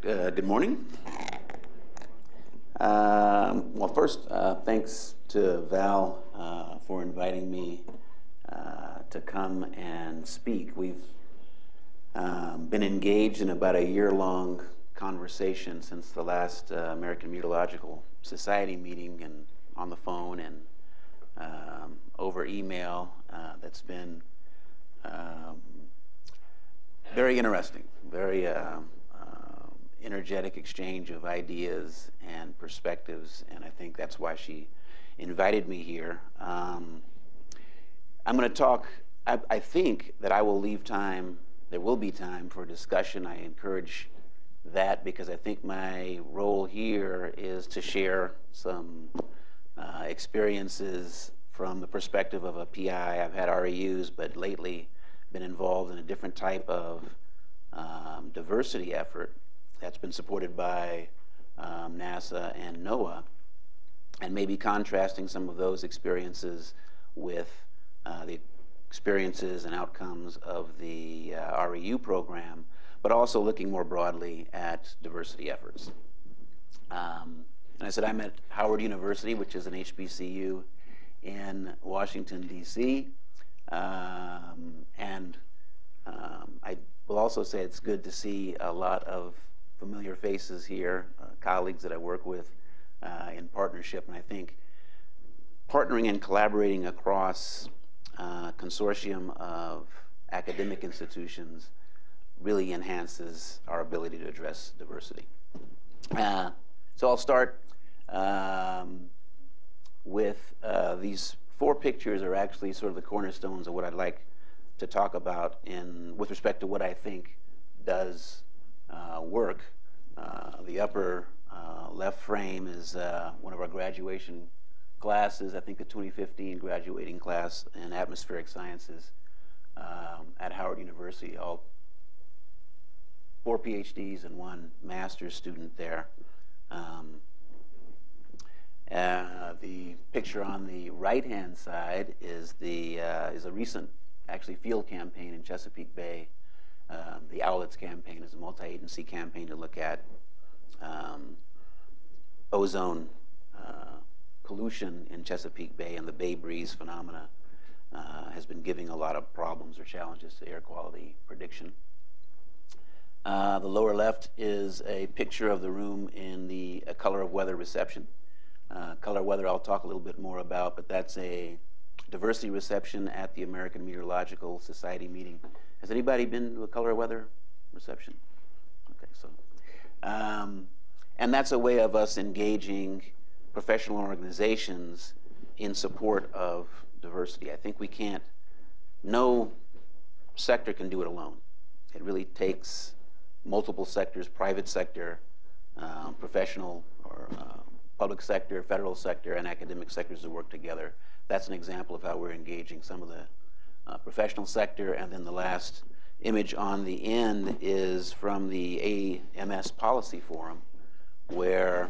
Good morning. Well, first, thanks to Val for inviting me to come and speak. We've been engaged in about a year-long conversation since the last American Meteorological Society meeting, and on the phone and over email. That's been very interesting, very energetic exchange of ideas and perspectives, and I think that's why she invited me here. I'm going to talk, I think that I will leave time, there will be time for discussion. I encourage that because I think my role here is to share some experiences from the perspective of a PI. I've had REUs, but lately been involved in a different type of diversity effort that's been supported by NASA and NOAA, and maybe contrasting some of those experiences with the experiences and outcomes of the REU program, but also looking more broadly at diversity efforts. And I said I'm at Howard University, which is an HBCU in Washington, D.C., and I will also say it's good to see a lot of familiar faces here, colleagues that I work with in partnership, and I think partnering and collaborating across a consortium of academic institutions really enhances our ability to address diversity. So I'll start with these four pictures are actually sort of the cornerstones of what I'd like to talk about with respect to what I think does work. The upper left frame is one of our graduation classes, I think the 2015 graduating class in atmospheric sciences at Howard University, all 4 PhDs and 1 master's student there. The picture on the right-hand side is a recent, actually, field campaign in Chesapeake Bay. The Owlets campaign is a multi-agency campaign to look at ozone pollution in Chesapeake Bay, and the Bay Breeze phenomena has been giving a lot of problems or challenges to air quality prediction. The lower left is a picture of the room in the Color of Weather reception. Color of Weather I'll talk a little bit more about, but that's a diversity reception at the American Meteorological Society meeting. Has anybody been to a Color of Weather reception? Okay, so, and that's a way of us engaging professional organizations in support of diversity. I think no sector can do it alone. It really takes multiple sectors, private sector, professional or public sector, federal sector, and academic sectors to work together. That's an example of how we're engaging some of the professional sector. And then the last image on the end is from the AMS Policy Forum, where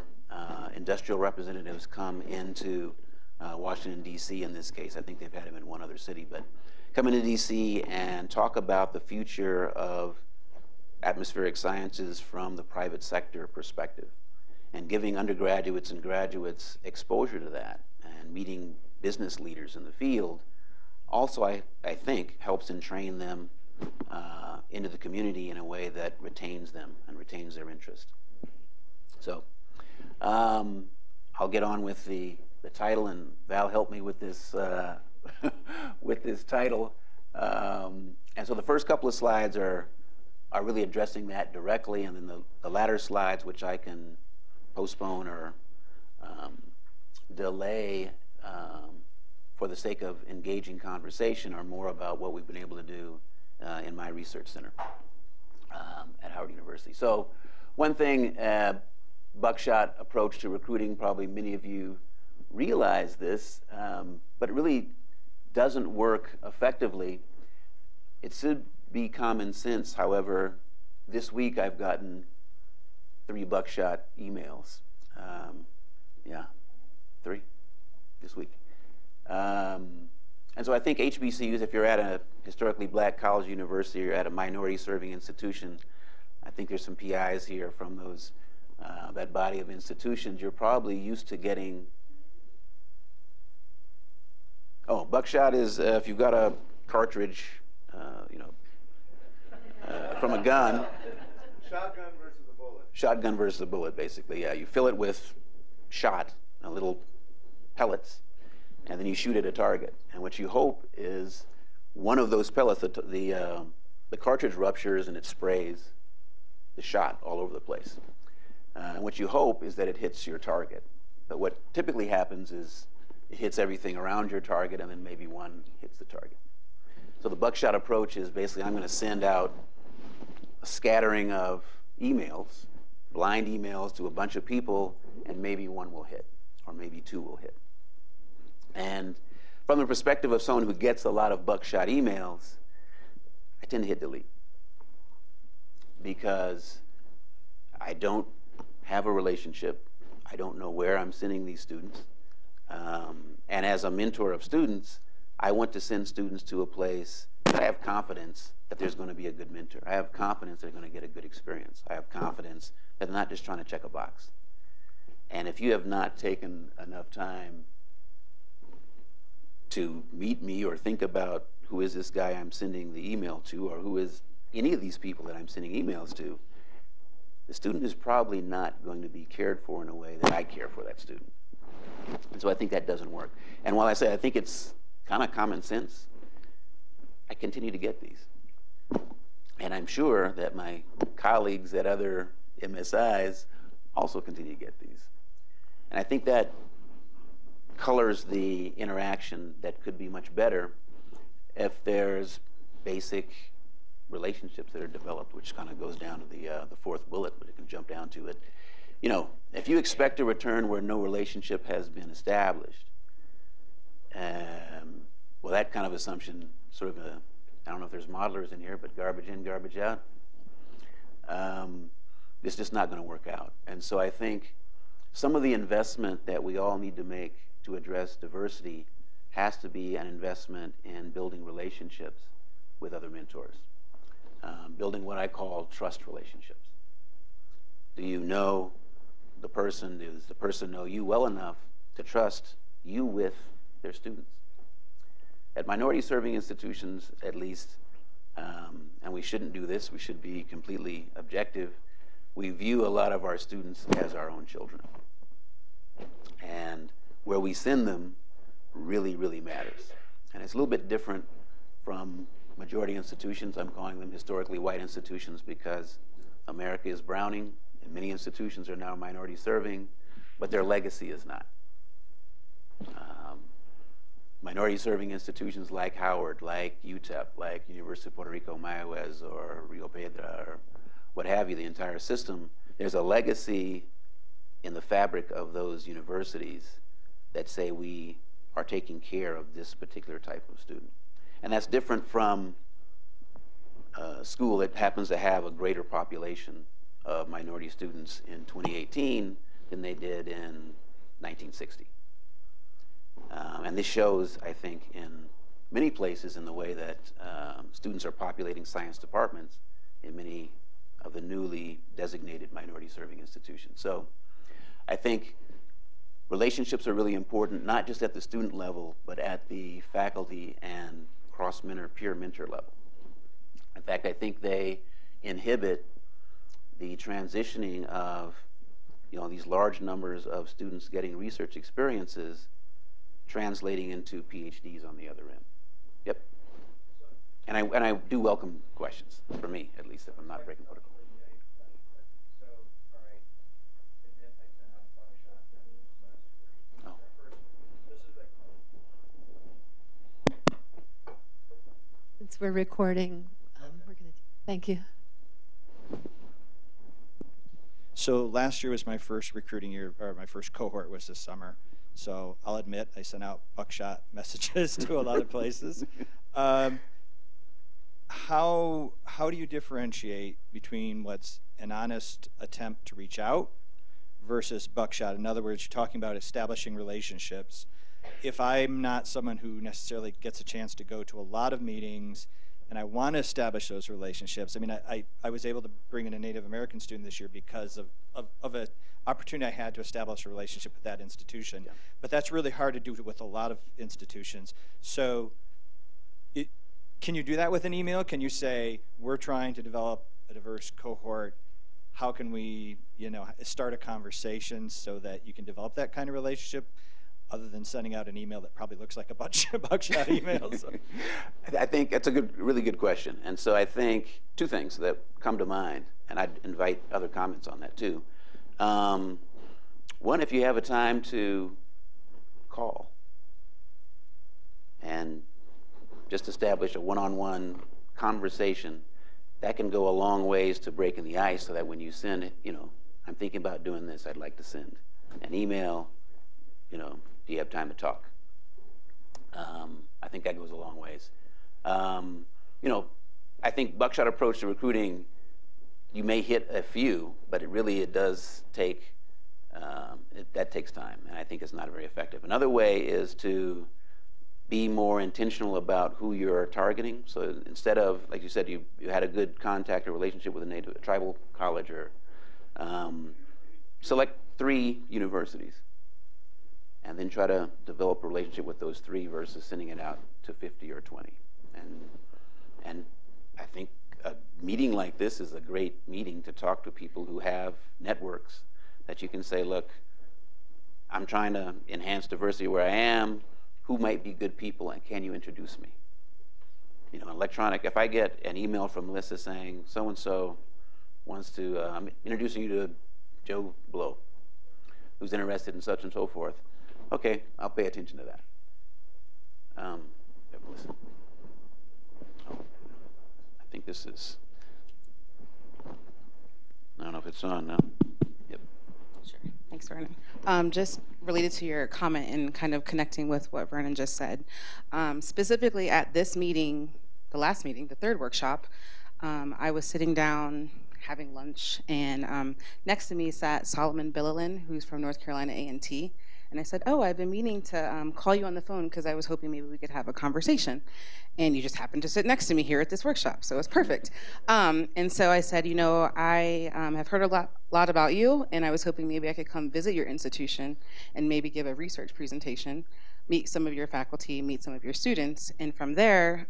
industrial representatives come into Washington, D.C. in this case. I think they've had them in one other city, but come into D.C. and talk about the future of atmospheric sciences from the private sector perspective, and giving undergraduates and graduates exposure to that, and meeting business leaders in the field also, I think, helps entrain them into the community in a way that retains them and retains their interest. So I'll get on with the title, and Val helped me with this with this title. And so the first couple of slides are really addressing that directly, and then the latter slides, which I can postpone or delay for the sake of engaging conversation, are more about what we've been able to do in my research center at Howard University. So one thing, Buckshot approach to recruiting, probably many of you realize this, but it really doesn't work effectively. It should be common sense. However, this week I've gotten 3 Buckshot emails. Yeah, 3 this week. And so I think HBCUs, if you're at a historically black college university or at a minority serving institution, I think there's some PIs here from those that body of institutions. You're probably used to getting. Oh, buckshot is if you've got a cartridge, from a gun. Shotgun versus a bullet. Shotgun versus a bullet, basically. Yeah, you fill it with shot, little pellets, and then you shoot at a target. And what you hope is one of those pellets, the cartridge ruptures and it sprays the shot all over the place. And what you hope is that it hits your target. But what typically happens is it hits everything around your target, and then maybe one hits the target. So the buckshot approach is basically I'm going to send out a scattering of emails, blind emails to a bunch of people, and maybe one will hit, or maybe two will hit. And from the perspective of someone who gets a lot of buckshot emails, I tend to hit delete because I don't have a relationship. I don't know where I'm sending these students. And as a mentor of students, I want to send students to a place that I have confidence that there's going to be a good mentor. I have confidence they're going to get a good experience. I have confidence that they're not just trying to check a box. And if you have not taken enough time to meet me or think about who is this guy I'm sending the email to, or who is any of these people that I'm sending emails to, the student is probably not going to be cared for in a way that I care for that student. And so I think that doesn't work. And while I say I think it's kind of common sense, I continue to get these. And I'm sure that my colleagues at other MSIs also continue to get these. And I think that colors the interaction that could be much better if there's basic relationships that are developed, which kind of goes down to the fourth bullet, but it can jump down to it. You know, if you expect a return where no relationship has been established, well, that kind of assumption, sort of a, I don't know if there's modelers in here, but garbage in, garbage out, it's just not going to work out. And so I think some of the investment that we all need to make to address diversity has to be an investment in building relationships with other mentors, building what I call trust relationships. Do you know the person? Does the person know you well enough to trust you with their students? At minority-serving institutions, at least, and we shouldn't do this, we should be completely objective, we view a lot of our students as our own children. And where we send them really, really matters. And it's a little bit different from majority institutions. I'm calling them historically white institutions because America is browning, and many institutions are now minority-serving, but their legacy is not. Minority-serving institutions like Howard, like UTEP, like University of Puerto Rico, Mayagüez, or Rio Piedra, or what have you, the entire system, there's a legacy in the fabric of those universities that say we are taking care of this particular type of student. And that's different from a school that happens to have a greater population of minority students in 2018 than they did in 1960. And this shows, I think, in many places in the way that students are populating science departments in many of the newly designated minority-serving institutions. So I think relationships are really important, not just at the student level, but at the faculty and cross-mentor, peer mentor level. In fact, I think they inhibit the transitioning of these large numbers of students getting research experiences translating into PhDs on the other end. Yep. And I do welcome questions, for me at least, if I'm not breaking protocol. So, all right, admit I sent out Buckshot last year. Oh. Since we're recording, we're going to thank you. So last year was my first recruiting year, or my first cohort was this summer. So I'll admit I sent out Buckshot messages to a lot of places. How do you differentiate between what's an honest attempt to reach out versus Buckshot? In other words, you're talking about establishing relationships. If I'm not someone who necessarily gets a chance to go to a lot of meetings and I want to establish those relationships. I mean, I was able to bring in a Native American student this year because of an opportunity I had to establish a relationship with that institution. Yeah. But that's really hard to do with a lot of institutions. So can you do that with an email? Can you say, we're trying to develop a diverse cohort? How can we, start a conversation so that you can develop that kind of relationship, other than sending out an email that probably looks like a Buckshot email? So. I think that's a really good question. And so I think two things that come to mind, and I'd invite other comments on that too. One, if you have a time to call and just establish a one-on-one conversation, that can go a long ways to breaking the ice, so that when you send, I'm thinking about doing this, I'd like to send an email, do you have time to talk? I think that goes a long ways. I think Buckshot approach to recruiting, you may hit a few, but it does take, that takes time, and I think it's not very effective. Another way is to be more intentional about who you're targeting. So instead of, like you said, you had a good contact or relationship with a tribal college, or select 3 universities, and then try to develop a relationship with those 3 versus sending it out to 50 or 20. And I think a meeting like this is a great meeting to talk to people who have networks that you can say, look, I'm trying to enhance diversity where I am. Who might be good people, and can you introduce me? Electronic, if I get an email from Melissa saying, so-and-so wants to, I'm introducing you to Joe Blow, who's interested in such and so forth. Okay, I'll pay attention to that. Melissa. Oh, I think this is, I don't know if it's on now. Yep. Sure. Thanks, Vernon. Just related to your comment and kind of connecting with what Vernon just said, specifically at this meeting, the last meeting, the 3rd workshop, I was sitting down having lunch, and next to me sat Solomon Villalon, who's from North Carolina A&T. And I said, oh, I've been meaning to call you on the phone because I was hoping maybe we could have a conversation. And you just happened to sit next to me here at this workshop, so it's perfect. And so I said, I have heard a lot about you, and I was hoping maybe I could come visit your institution and maybe give a research presentation, meet some of your faculty, meet some of your students. And from there,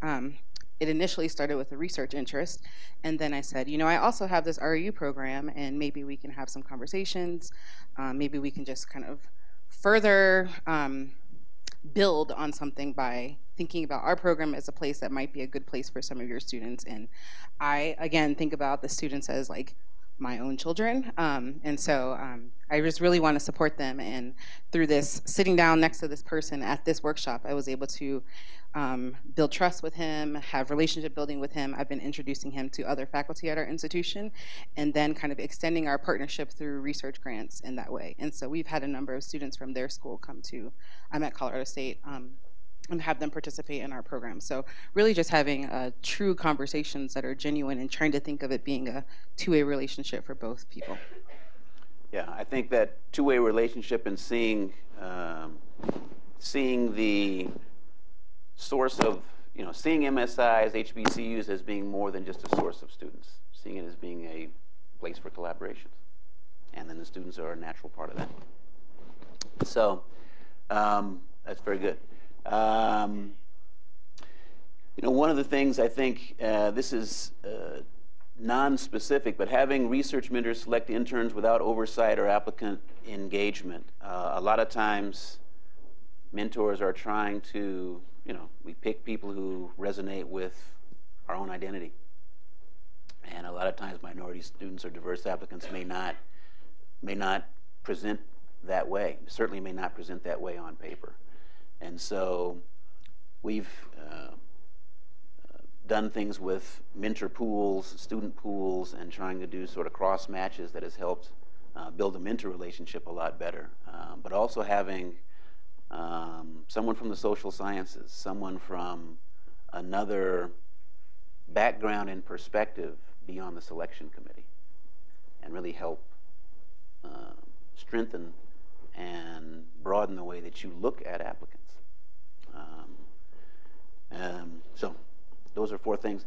it initially started with a research interest. And then I said, I also have this RU program, and maybe we can have some conversations. Maybe we can just kind of further build on something by thinking about our program as a place that might be a good place for some of your students. And I, again, think about the students as like my own children. And so I just really want to support them. And through this, sitting down next to this person at this workshop, I was able to build trust with him, have relationship building with him. I've been introducing him to other faculty at our institution, and then kind of extending our partnership through research grants in that way. And so we've had a number of students from their school come to, I'm at Colorado State, and have them participate in our program. So really just having true conversations that are genuine and trying to think of it being a two-way relationship for both people. Yeah, I think that two-way relationship and seeing the source of, seeing MSIs, HBCUs as being more than just a source of students, seeing it as being a place for collaboration. And then the students are a natural part of that. So that's very good. One of the things I think, this is non-specific, but having research mentors select interns without oversight or applicant engagement. A lot of times mentors are trying to, we pick people who resonate with our own identity. And a lot of times minority students or diverse applicants may not present that way, certainly may not present that way on paper. And so we've done things with mentor pools, student pools, and trying to do sort of cross matches that has helped build a mentor relationship a lot better. But also having someone from the social sciences, someone from another background and perspective be on the selection committee and really help strengthen and broaden the way that you look at applicants. So those are 4 things.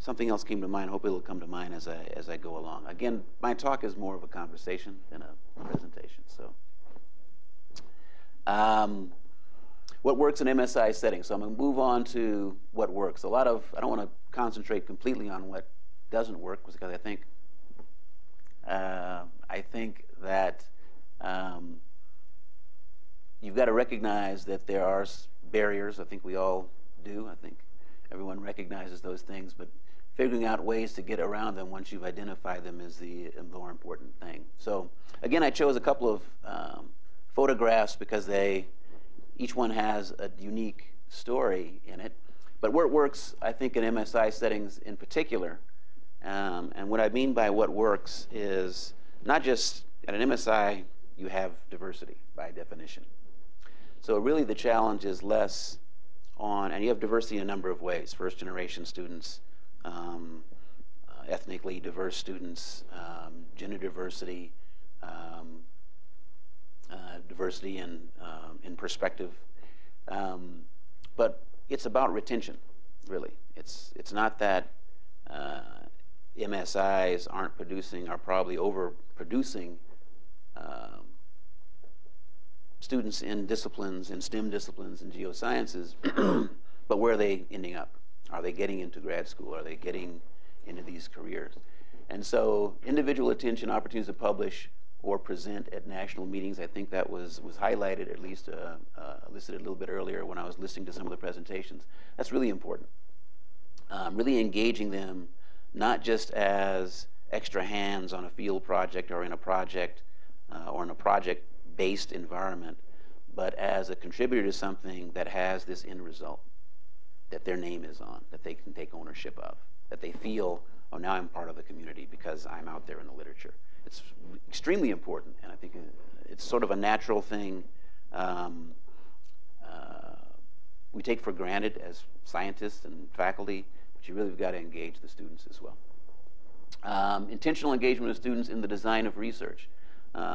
Something else came to mind. Hope it'll come to mind as I go along. Again, my talk is more of a conversation than a presentation. So, what works in MSI settings? So I'm going to move on to what works. I don't want to concentrate completely on what doesn't work, because I think that you've got to recognize that there are barriers. I think we all do. I think everyone recognizes those things, but figuring out ways to get around them once you've identified them is the more important thing. So again, I chose a couple of photographs because each one has a unique story in it. But what works, I think, in MSI settings in particular, and what I mean by what works is not just at an MSI you have diversity by definition. So really the challenge is less on, and you have diversity in a number of ways: first-generation students, ethnically diverse students, gender diversity, diversity in perspective. But it's about retention, really. It's not that MSIs are probably overproducing students in disciplines, in STEM disciplines and geosciences, but where are they ending up? Are they getting into grad school? Are they getting into these careers? And so individual attention, opportunities to publish or present at national meetings, I think that was highlighted, at least listed a little bit earlier when I was listening to some of the presentations. That's really important. Really engaging them, not just as extra hands on a field project or in a project project-based environment, but as a contributor to something that has this end result that their name is on, that they can take ownership of, that they feel, oh, now I'm part of the community because I'm out there in the literature. It's extremely important, and I think it's sort of a natural thing we take for granted as scientists and faculty, but you really have got to engage the students as well. Intentional engagement of students in the design of research.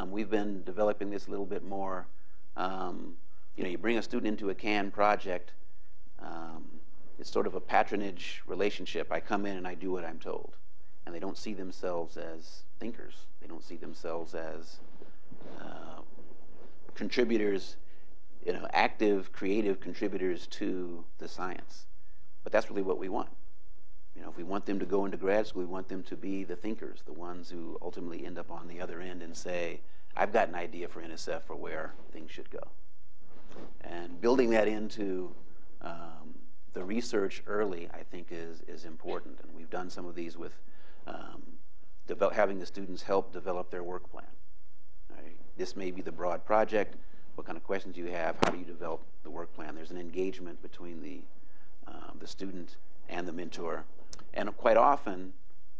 We've been developing this a little bit more. You bring a student into a CAN project, it's sort of a patronage relationship. I come in and I do what I'm told. And they don't see themselves as thinkers. They don't see themselves as contributors, active, creative contributors to the science. But that's really what we want. If we want them to go into grad school, we want them to be the thinkers, the ones who ultimately end up on the other end and say, I've got an idea for NSF for where things should go. And building that into the research early, I think, is important. And we've done some of these with having the students help develop their work plan. Right? This may be the broad project. What kind of questions do you have? How do you develop the work plan? There's an engagement between the student and the mentor. And quite often,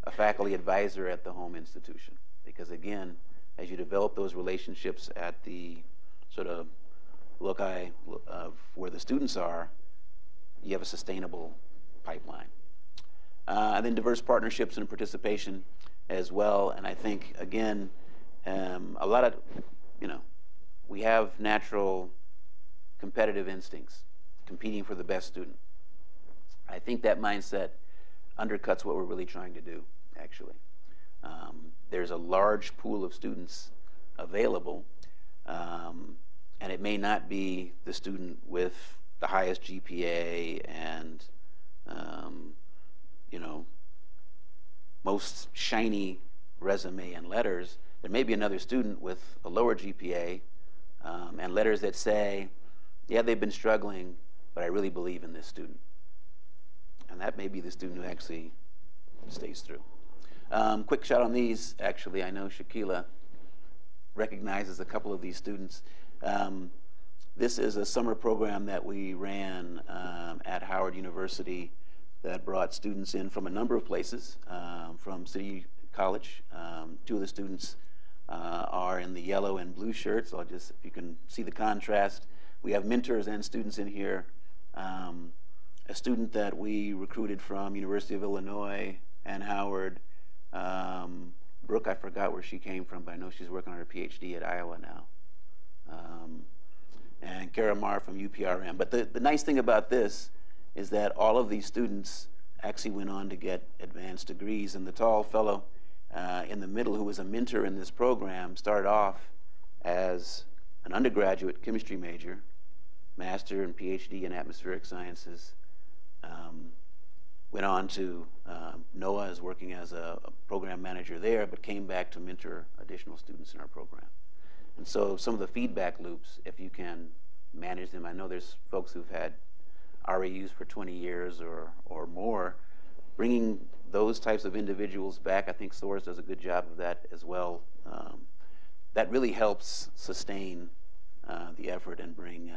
a faculty advisor at the home institution. Because again, as you develop those relationships at the sort of loci of where the students are, you have a sustainable pipeline. And then diverse partnerships and participation as well. And I think, again, a lot of, we have natural competitive instincts, competing for the best student. I think that mindset undercuts what we're really trying to do, actually. There's a large pool of students available, and it may not be the student with the highest GPA and, most shiny resume and letters. There may be another student with a lower GPA and letters that say, yeah, they've been struggling, but I really believe in this student. And that may be the student who actually stays through. Quick shot on these, actually. I know Shaquila recognizes a couple of these students. This is a summer program that we ran at Howard University that brought students in from a number of places, from City College. 2 of the students are in the yellow and blue shirts. So if you can see the contrast. We have mentors and students in here. A student that we recruited from University of Illinois and Howard. Brooke, I forgot where she came from, but I know she's working on her PhD at Iowa now. And Kara Marr from UPRM. But the nice thing about this is that all of these students actually went on to get advanced degrees. And the tall fellow in the middle, who was a mentor in this program, started off as an undergraduate chemistry major, master and PhD in atmospheric sciences, went on to NOAA, is working as a program manager there, but came back to mentor additional students in our program. And so some of the feedback loops, if you can manage them, I know there's folks who've had REUs for 20 years or more, bringing those types of individuals back. I think SOARS does a good job of that as well. That really helps sustain the effort and bring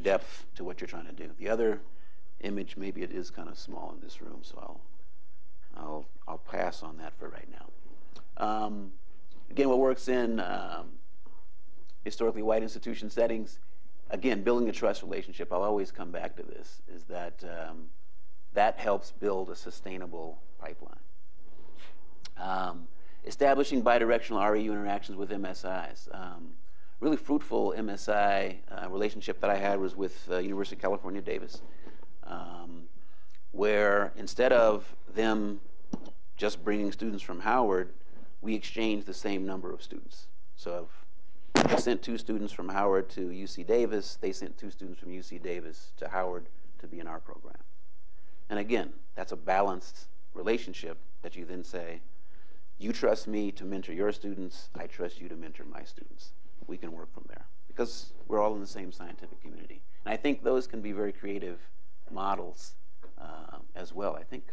depth to what you're trying to do. The other image, maybe it is kind of small in this room, so I'll pass on that for right now. Again, what works in historically white institution settings, again, building a trust relationship, I'll always come back to this, is that that helps build a sustainable pipeline. Establishing bidirectional REU interactions with MSIs. Really fruitful MSI relationship that I had was with University of California, Davis, where instead of them just bringing students from Howard, we exchanged the same number of students. So if I sent 2 students from Howard to UC Davis, they sent 2 students from UC Davis to Howard to be in our program. And again, that's a balanced relationship that you then say, you trust me to mentor your students, I trust you to mentor my students. We can work from there because we're all in the same scientific community. And I think those can be very creative models as well. I think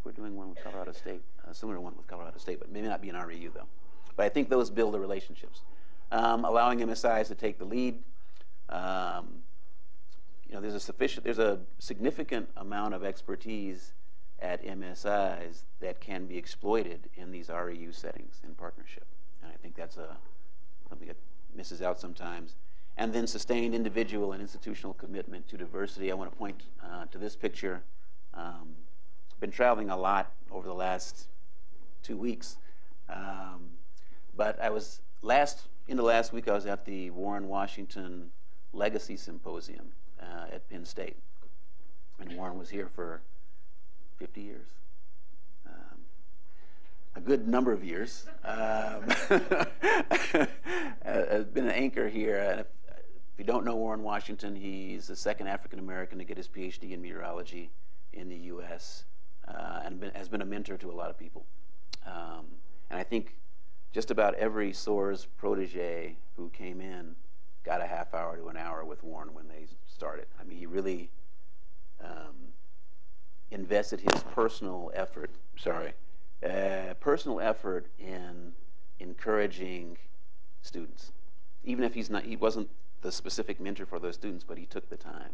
we're doing one with Colorado State, a similar one with Colorado State, but maybe not be an REU though. But I think those build the relationships. Allowing MSIs to take the lead. There's a significant amount of expertise at MSIs that can be exploited in these REU settings in partnership. And I think that's something that misses out sometimes. And then sustained individual and institutional commitment to diversity. I want to point to this picture. Been traveling a lot over the last 2 weeks. But I was last week I was at the Warren Washington Legacy Symposium at Penn State. And Warren was here for 50 years. A good number of years. Has been an anchor here. And if you don't know Warren Washington, he's the second African American to get his PhD in meteorology in the U.S. And has been a mentor to a lot of people. And I think just about every SOARS protege who came in got a half hour to an hour with Warren when they started. I mean, he really invested his personal effort in encouraging students. Even if he wasn't the specific mentor for those students, but he took the time.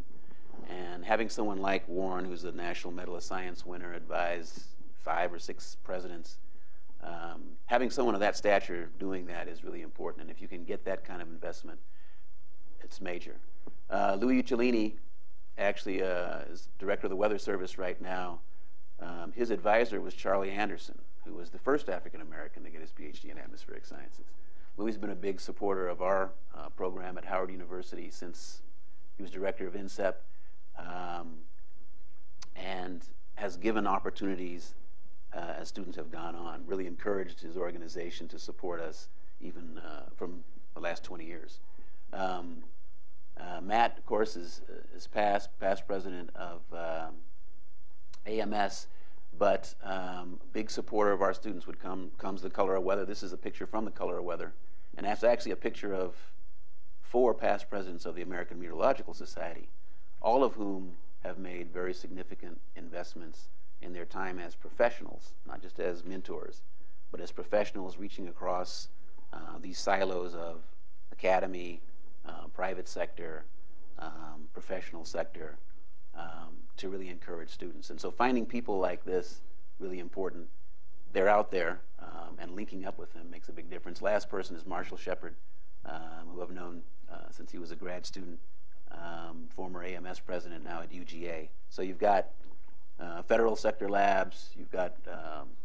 And having someone like Warren, who's a National Medal of Science winner, advise 5 or 6 presidents, having someone of that stature doing that is really important. And if you can get that kind of investment, it's major. Louis Uccellini actually is director of the Weather Service right now. His advisor was Charlie Anderson, who was the first African American to get his PhD in atmospheric sciences. Louis has been a big supporter of our program at Howard University since he was director of NCEP, and has given opportunities as students have gone on, really encouraged his organization to support us even from the last 20 years. Matt, of course, is past president of AMS, but big supporter of our students. Comes the Color of Weather. This is a picture from the Color of Weather, and that's actually a picture of 4 past presidents of the American Meteorological Society, all of whom have made very significant investments in their time as professionals, not just as mentors, but as professionals reaching across these silos of academy, private sector, professional sector, to really encourage students. And so finding people like this, really important. They're out there, and linking up with them makes a big difference. Last person is Marshall Shepard, who I've known since he was a grad student, former AMS president, now at UGA. So you've got federal sector labs, you've got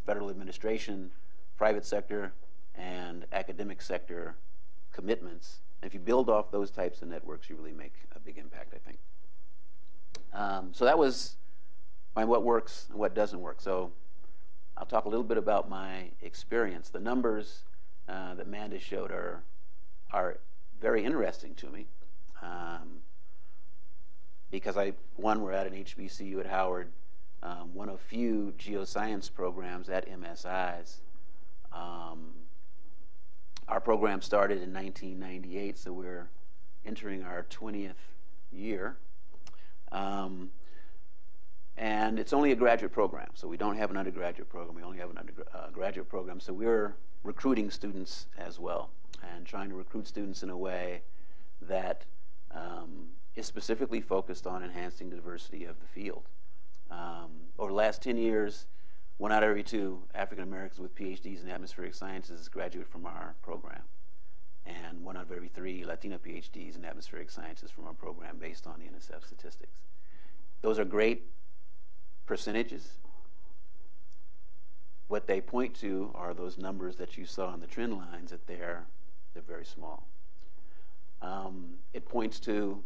federal administration, private sector, and academic sector commitments If you build off those types of networks, you really make a big impact, I think. So that was what works and what doesn't work. So I'll talk a little bit about my experience. The numbers that Amanda showed are very interesting to me because we're at an HBCU at Howard, one of few geoscience programs at MSIs. Our program started in 1998, so we're entering our 20th year. And it's only a graduate program, so we don't have an undergraduate program. We only have an graduate program, so we're recruiting students as well and trying to recruit students in a way that is specifically focused on enhancing the diversity of the field. Over the last 10 years, 1 out of every 2 African Americans with PhDs in atmospheric sciences graduate from our program. And 1 out of every 3 Latino PhDs in atmospheric sciences from our program based on the NSF statistics. Those are great percentages. What they point to are those numbers that you saw on the trend lines, that they're very small. It points to,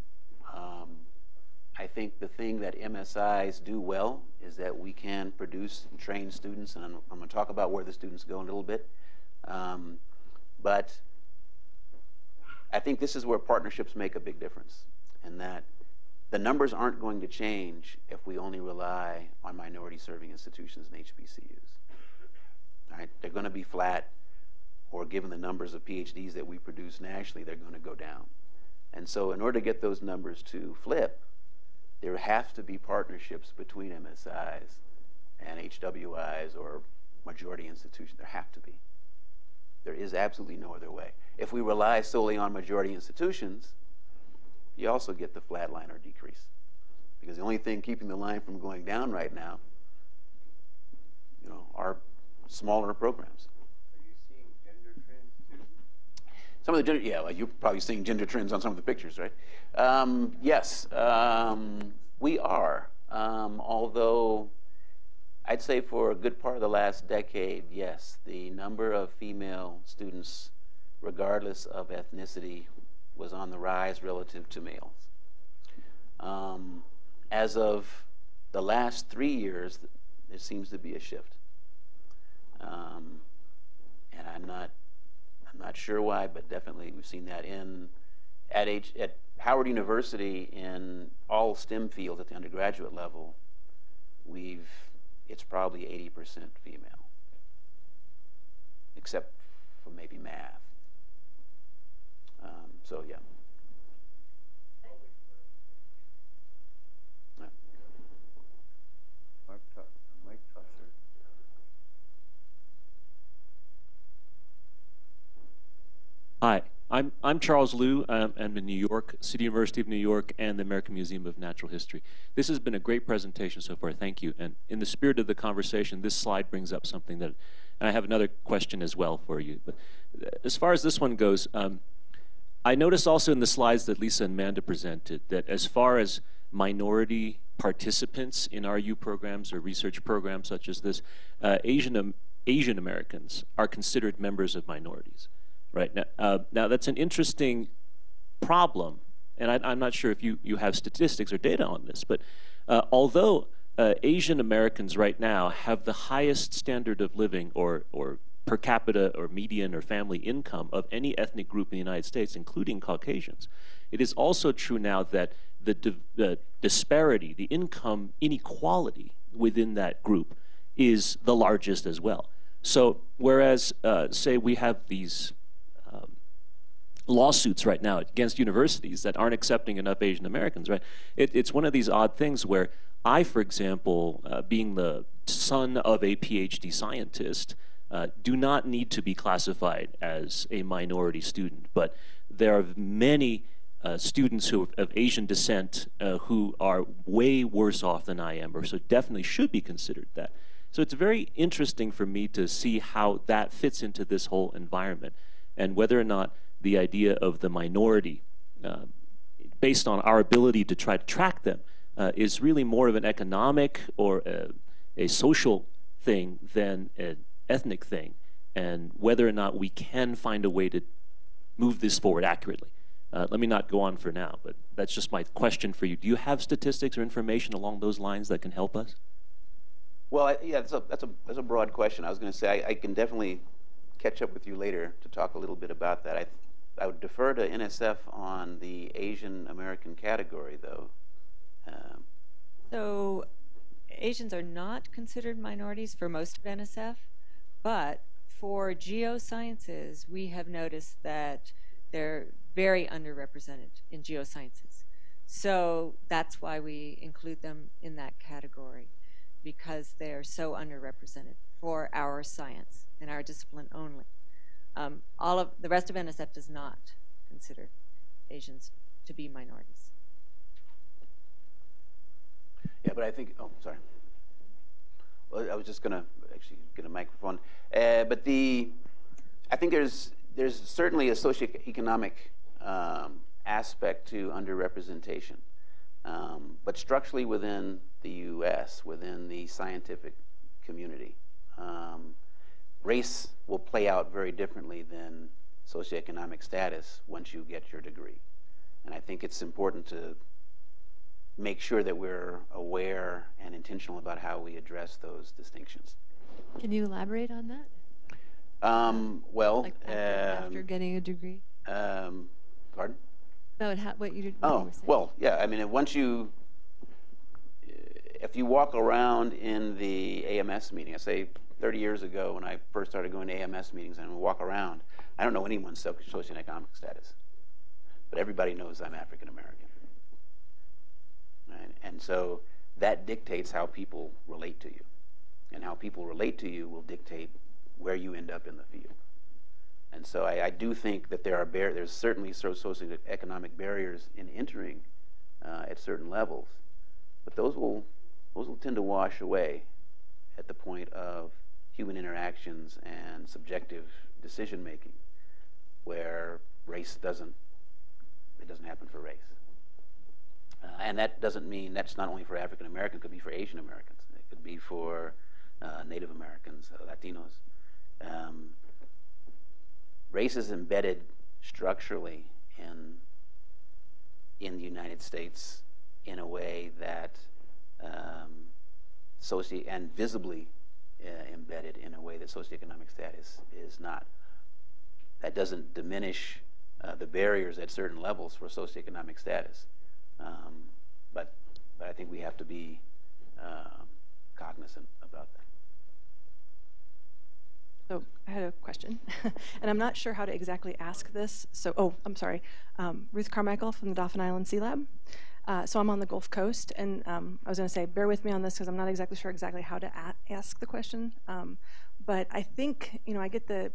I think the thing that MSIs do well is that we can produce and train students, and I'm going to talk about where the students go in a little bit. But I think this is where partnerships make a big difference, and that the numbers aren't going to change if we only rely on minority-serving institutions and HBCUs. All right? They're going to be flat, or given the numbers of PhDs that we produce nationally, they're going to go down. And so in order to get those numbers to flip, there have to be partnerships between MSIs and HWIs or majority institutions. There have to be. There is absolutely no other way. If we rely solely on majority institutions, you also get the flat line or decrease. Because the only thing keeping the line from going down right now, are smaller programs. Are you seeing gender trends too? Some of the gender, yeah, well, you're probably seeing gender trends on some of the pictures, right? Yes, we are. Although I'd say for a good part of the last decade, yes, the number of female students, regardless of ethnicity, was on the rise relative to males. As of the last 3 years, there seems to be a shift. And I'm not sure why, but definitely we've seen that at Howard University in all STEM fields at the undergraduate level. It's probably 80% female, except for maybe math. So yeah. Mike Tusser. Hi, I'm Charles Liu. I'm in New York, City University of New York, and the American Museum of Natural History. This has been a great presentation so far. Thank you. And in the spirit of the conversation, this slide brings up something that, and I have another question as well for you. But as far as this one goes, I noticed also in the slides that Lisa and Amanda presented that as far as minority participants in RU programs or research programs such as this, Asian Americans are considered members of minorities. Right now that's an interesting problem, and I'm not sure if you have statistics or data on this, but although Asian Americans right now have the highest standard of living or per capita or median or family income of any ethnic group in the United States, including Caucasians, it is also true now that the disparity, the income inequality within that group is the largest as well. So whereas, say, we have these lawsuits right now against universities that aren't accepting enough Asian Americans, right? It's one of these odd things where I, for example, being the son of a PhD scientist, do not need to be classified as a minority student, but there are many students who of Asian descent who are way worse off than I am, or so definitely should be considered that. So it's very interesting for me to see how that fits into this whole environment, and whether or not the idea of the minority, based on our ability to try to track them, is really more of an economic or a social thing than an ethnic thing, and whether or not we can find a way to move this forward accurately. Let me not go on for now, but that's just my question for you. Do you have statistics or information along those lines that can help us? Well, yeah, that's a broad question. I was going to say I can definitely catch up with you later to talk a little bit about that. I would defer to NSF on the Asian American category, though. So Asians are not considered minorities for most of NSF, but for geosciences, we have noticed that they're very underrepresented in geosciences. So that's why we include them in that category, because they're so underrepresented for our science and our discipline only. All of the rest of NSF does not consider Asians to be minorities. Yeah, but I think, oh, sorry. Well, I was just going to actually get a microphone. But I think there's certainly a socioeconomic aspect to underrepresentation. But structurally within the U.S., within the scientific community, race will play out very differently than socioeconomic status once you get your degree. And I think it's important to make sure that we're aware and intentional about how we address those distinctions. Can you elaborate on that? Well, Like after getting a degree? Pardon? About what you were saying. Oh, well, yeah. I mean, if you walk around in the AMS meeting, I say 30 years ago when I first started going to AMS meetings and we walk around, I don't know anyone's socioeconomic status, but everybody knows I'm African American. Right? And so that dictates how people relate to you. And how people relate to you will dictate where you end up in the field. And so I do think that there's certainly socioeconomic barriers in entering at certain levels, but those will tend to wash away at the point of human interactions and subjective decision making, where race doesn't happen for race. And that doesn't mean that's not only for African Americans, it could be for Asian Americans, it could be for Native Americans, Latinos. Race is embedded structurally in the United States in a way that and visibly embedded in a way that socioeconomic status is not. That doesn't diminish the barriers at certain levels for socioeconomic status, but I think we have to be cognizant about that. So I had a question, and I'm not sure how to exactly ask this. So, I'm sorry. Ruth Carmichael from the Dauphin Island Sea Lab. So I'm on the Gulf Coast, and I was going to say, bear with me on this because I'm not exactly sure how to ask the question. But I think, I get the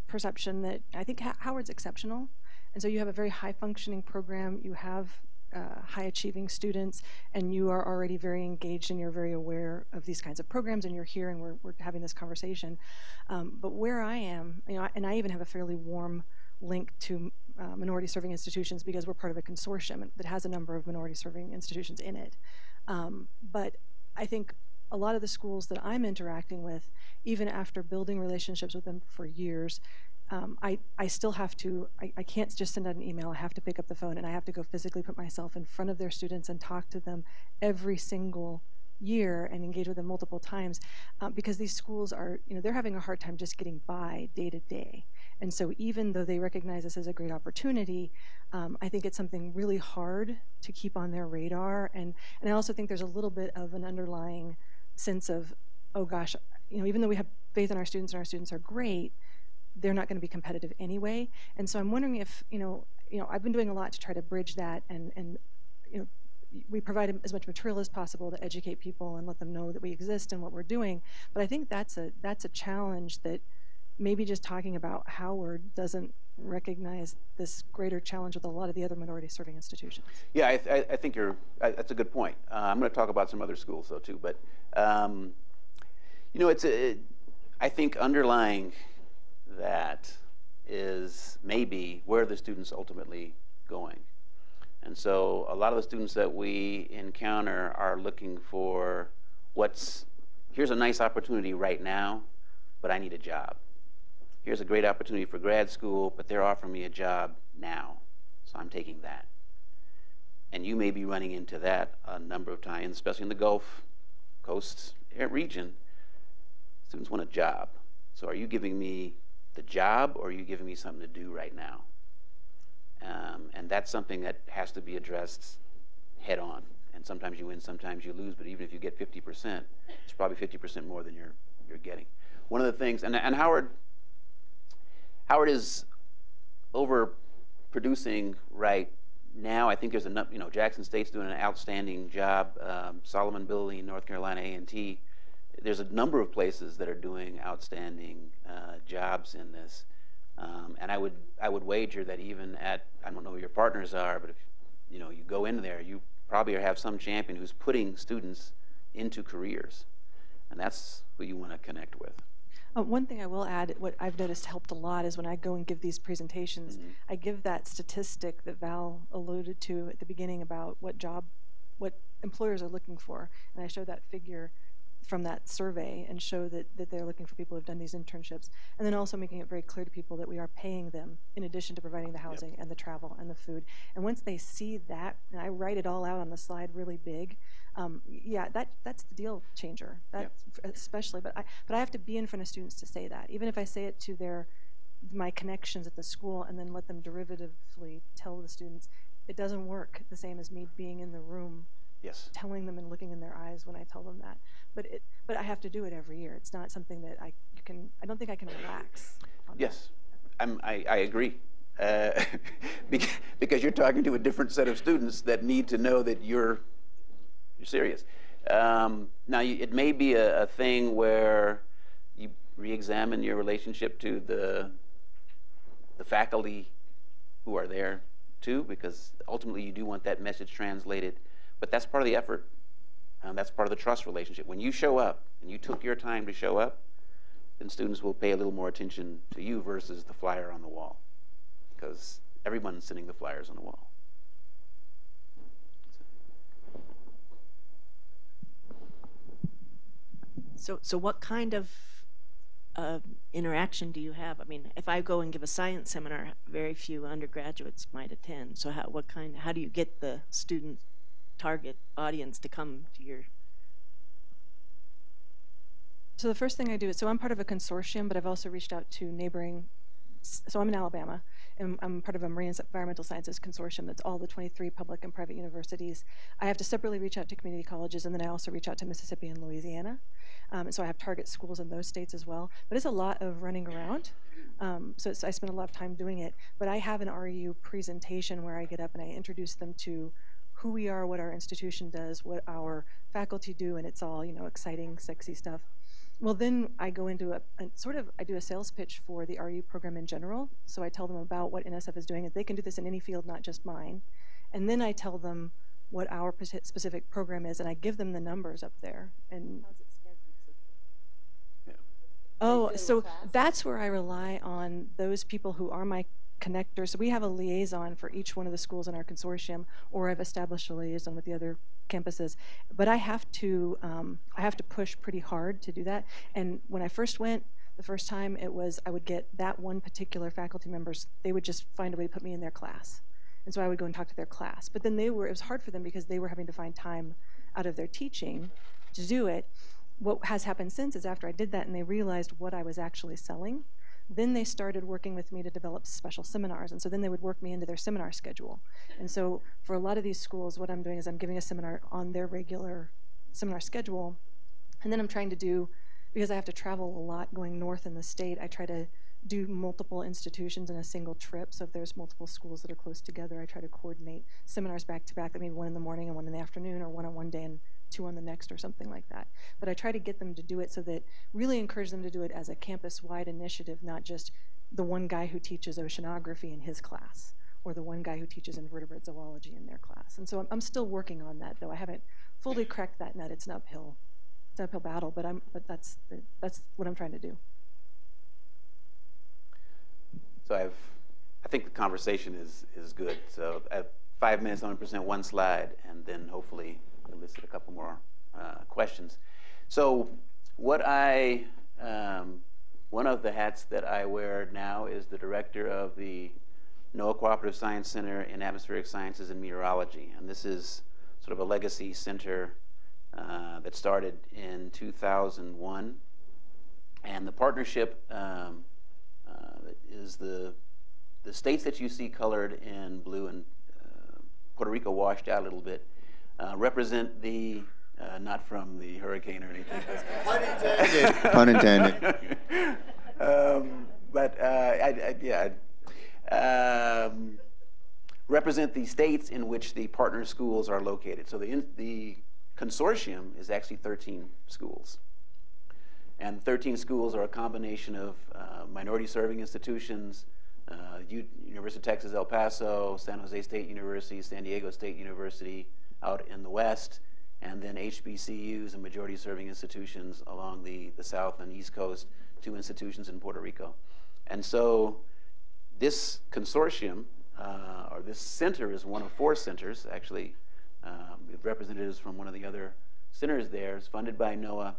perception that I think Howard's exceptional. And so you have a very high-functioning program. You have high-achieving students, and you are already very engaged, and you're very aware of these kinds of programs, and you're here, and we're having this conversation. But where I am, and I even have a fairly warm link to minority-serving institutions because we're part of a consortium that has a number of minority-serving institutions in it. But I think a lot of the schools that I'm interacting with, even after building relationships with them for years, I still have to, I can't just send out an email. I have to pick up the phone, and I have to go physically put myself in front of their students and talk to them every single year and engage with them multiple times because these schools are, they're having a hard time just getting by day to day. And so even though they recognize this as a great opportunity, I think it's something really hard to keep on their radar. And I also think there's a little bit of an underlying sense of, oh gosh, even though we have faith in our students and our students are great, they're not going to be competitive anyway. And so I'm wondering if, I've been doing a lot to try to bridge that and we provide as much material as possible to educate people and let them know that we exist and what we're doing. But I think that's a challenge that maybe just talking about Howard doesn't recognize this greater challenge with a lot of the other minority-serving institutions. Yeah, I think that's a good point. I'm going to talk about some other schools though too, but I think underlying that is maybe where the students ultimately going. And so a lot of the students that we encounter are looking for here's a nice opportunity right now, but I need a job. Here's a great opportunity for grad school, but they're offering me a job now. so I'm taking that. And you may be running into that a number of times, especially in the Gulf Coast region. Students want a job. So are you giving me the job, or are you giving me something to do right now? And that's something that has to be addressed head on. And sometimes you win, sometimes you lose, but even if you get 50%, it's probably 50% more than you're getting. One of the things, and Howard is overproducing right now. I think there's enough, Jackson State's doing an outstanding job. Solomon Building, North Carolina A&T. There's a number of places that are doing outstanding jobs in this. And I would wager that even at, I don't know who your partners are, but if you go in there, you probably have some champion who's putting students into careers. And that's who you want to connect with. One thing I will add, what I've noticed helped a lot is when I go and give these presentations, I give that statistic that Val alluded to at the beginning about what employers are looking for. And I show that figure from that survey and show that they're looking for people who have done these internships. And then also making it very clear to people that we are paying them in addition to providing the housing and the travel and the food. And once they see that, and I write it all out on the slide really big, yeah, that's the deal changer. That's especially, but I have to be in front of students to say that. Even if I say it to my connections at the school and then let them derivatively tell the students, it doesn't work the same as me being in the room, telling them and looking in their eyes when I tell them that. But I have to do it every year. It's not something that I don't think I can relax on Yes, I agree. Because you're talking to a different set of students that need to know that you're serious. Now, it may be a thing where you re-examine your relationship to the faculty who are there too, because ultimately you do want that message translated. But that's part of the effort. That's part of the trust relationship. When you show up and you took your time to show up, then students will pay a little more attention to you versus the flyer on the wall, because everyone's sending the flyers on the wall. So what kind of interaction do you have? I mean, if I go and give a science seminar, very few undergraduates might attend. So how do you get the student target audience to come to your? So the first thing I do is, so I'm part of a consortium, but I've also reached out to neighboring, so I'm in Alabama, and I'm part of a Marine Environmental Sciences Consortium that's all the 23 public and private universities. I have to separately reach out to community colleges, and then I also reach out to Mississippi and Louisiana. And so I have target schools in those states as well. But it's a lot of running around. So I spend a lot of time doing it. But I have an REU presentation where I get up and I introduce them to who we are, what our institution does, what our faculty do, and it's all, exciting, sexy stuff. Well, then I go into I do a sales pitch for the RU program in general. So I tell them about what NSF is doing, and they can do this in any field, not just mine. And then I tell them what our specific program is, and I give them the numbers up there. And how's it scheduled? Oh, so that's where I rely on those people who are my connectors. So we have a liaison for each one of the schools in our consortium, or I've established a liaison with the other campuses. But I have to push pretty hard to do that. And when I first went, the first time, it was I would get that one particular faculty members. They would just find a way to put me in their class, and so I would go and talk to their class. But then it was hard for them because they were having to find time out of their teaching to do it. What has happened since is after I did that and they realized what I was actually selling, then they started working with me to develop special seminars. And so then they would work me into their seminar schedule. And so for a lot of these schools, what I'm doing is I'm giving a seminar on their regular seminar schedule. And then I'm trying to do, because I have to travel a lot going north in the state, I try to do multiple institutions in a single trip. So if there's multiple schools that are close together, I try to coordinate seminars back to back, maybe one in the morning and one in the afternoon, or one on one day and two on the next, or something like that. But I try to get them to do it so that, really encourage them to do it as a campus-wide initiative, not just the one guy who teaches oceanography in his class, or the one guy who teaches invertebrate zoology in their class. And so I'm still working on that, though. I haven't fully cracked that nut. It's an uphill battle, but that's what I'm trying to do. So I think the conversation is good. So I have 5 minutes, I'm going to present one slide, and then hopefully elicit a couple more questions. So one of the hats that I wear now is the director of the NOAA Cooperative Science Center in Atmospheric Sciences and Meteorology. And this is sort of a legacy center that started in 2001. And the partnership is the states that you see colored in blue and Puerto Rico washed out a little bit represent the, not from the hurricane or anything. Pun intended. Pun intended. Represent the states in which the partner schools are located. So the consortium is actually 13 schools. And 13 schools are a combination of minority-serving institutions, University of Texas, El Paso, San Jose State University, San Diego State University out in the west, and then HBCUs and majority-serving institutions along the south and east coast, 2 institutions in Puerto Rico. And so this consortium, or this center, is one of 4 centers, actually. We have representatives from one of the other centers there. It's funded by NOAA.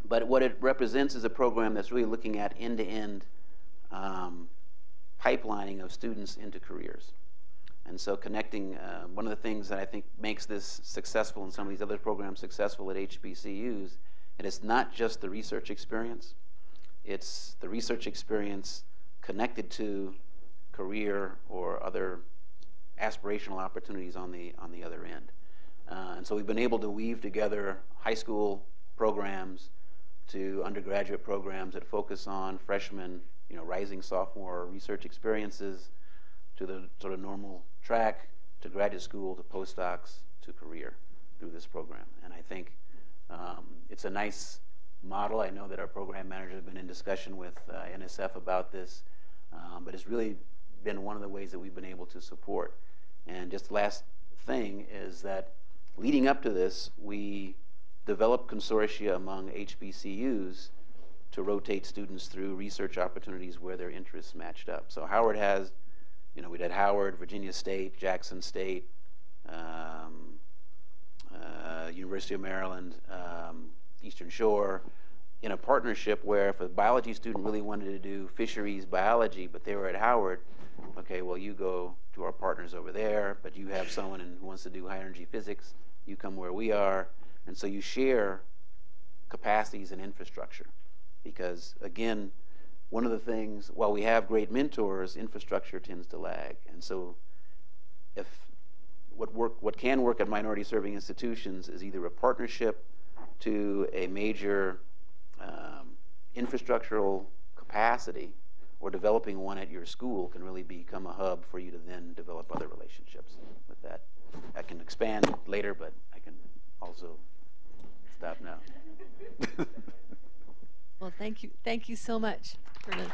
But what it represents is a program that's really looking at end-to-end pipelining of students into careers. And so connecting, one of the things that I think makes this successful and some of these other programs successful at HBCUs, and it's not just the research experience, it's the research experience connected to career or other aspirational opportunities on the other end. And so we've been able to weave together high school programs to undergraduate programs that focus on freshmen, rising sophomore research experiences, to the sort of normal track, to graduate school, to postdocs, to career through this program. And I think it's a nice model. I know that our program managers have been in discussion with NSF about this, but it's really been one of the ways that we've been able to support. And just the last thing is that leading up to this, we developed consortia among HBCUs to rotate students through research opportunities where their interests matched up. So Howard has, we did Howard, Virginia State, Jackson State, University of Maryland, Eastern Shore, in a partnership where if a biology student really wanted to do fisheries biology, but they were at Howard, okay, well, you go to our partners over there, but you have someone who wants to do high energy physics, you come where we are. And so you share capacities and infrastructure. Because, again, one of the things, while we have great mentors, infrastructure tends to lag. And so if what can work at minority-serving institutions is either a partnership to a major infrastructural capacity, or developing one at your school can really become a hub for you to then develop other relationships with that. I can expand later, but I can also stop now. Well, thank you so much, Vernon.